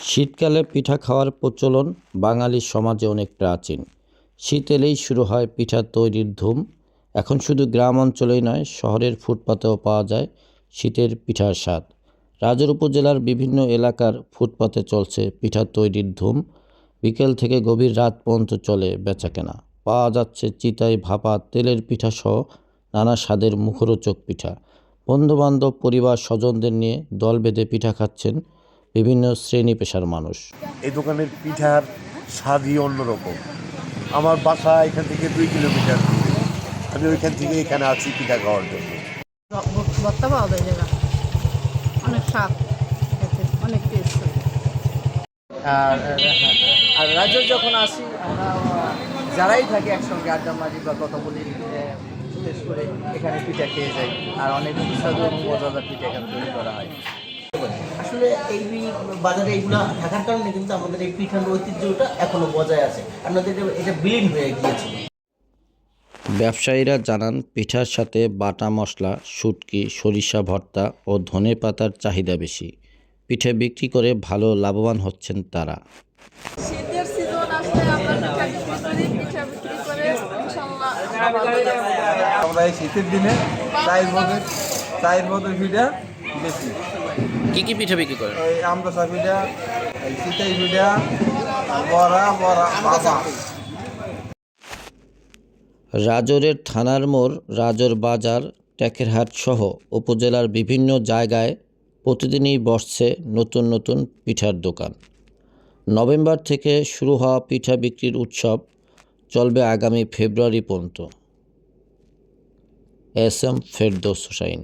শীতকালে পিঠা খাওয়ার প্রচলন বাঙালি সমাজে অনেক প্রাচীন। শীত এলেই শুরু হয় পিঠা তৈরির ধুম। এখন শুধু গ্রাম অঞ্চলেই নয়, শহরের ফুটপাতেও পাওয়া যায় শীতের পিঠার স্বাদ। রাজৌর উপজেলার বিভিন্ন এলাকার ফুটপাতে চলছে পিঠা তৈরির ধুম। বিকেল থেকে গভীর রাত পর্যন্ত চলে বেচাকেনা। পাওয়া যাচ্ছে চিতাই ভাপা তেলের পিঠা সহ নানা স্বাদের মুখরোচক পিঠা। বন্ধুবান্ধব, পরিবার স্বজনদের নিয়ে দল বেঁধে পিঠা খাচ্ছেন বিভিন্ন শ্রেণী পেশার মানুষ। এই দোকানের পিঠার স্বাদই অন্যরকম। আমার বাসা এখান থেকে 2 কিলোমিটার দূরে। আমি ওইখান থেকে এখানে আছি পিঠা খাওয়ার জন্য। ভর্তা পাওয়া যায় জায়গা, অনেক স্বাদ, অনেক টেস্ট। আর রাজ্য যখন আসি আমরা যারাই থাকি একসঙ্গে আড্ডা মারি বা কথা বলি, বিশেষ করে এখানে পিঠা খেয়ে যাই। আর অনেক সুস্বাদু এবং মজাদার পিঠা এখানে তৈরি করা হয়। আসলে এই বাজারে এইগুলা থাকার কারণে কিন্তু আমাদের এই পিঠার ঐতিহ্যটা এখনো বজায় আছে, আপনাদের এটা বিলীন হয়ে গিয়েছিল। ব্যবসায়ীরা জানান, পিঠার সাথে বাটা মশলা, শুটকি, সরিষা ভর্তা ও ধনে পাতার চাহিদা বেশি। পিঠে বিক্রি করে ভালো লাভবান হচ্ছেন তারা। শীতের সিজন আসলে আমরা পিঠা বিক্রি করে ইনশাআল্লাহ আমরা এই শীতের দিনে চায়ের মধ্যে পিঠা বেশি। কি পিঠা বিক্রি করেন? এই আমদশা পিঠা, এই চিতাই পিঠা, বড়া বাবা। রাজৌরের থানার মোড়, রাজৌর বাজার, টেকেরহাট সহ উপজেলার বিভিন্ন জায়গায় প্রতিদিনই বসছে নতুন নতুন পিঠার দোকান। নভেম্বর থেকে শুরু হওয়া পিঠা বিক্রির উৎসব চলবে আগামী ফেব্রুয়ারি পর্যন্ত। S M Ferdous Hossain.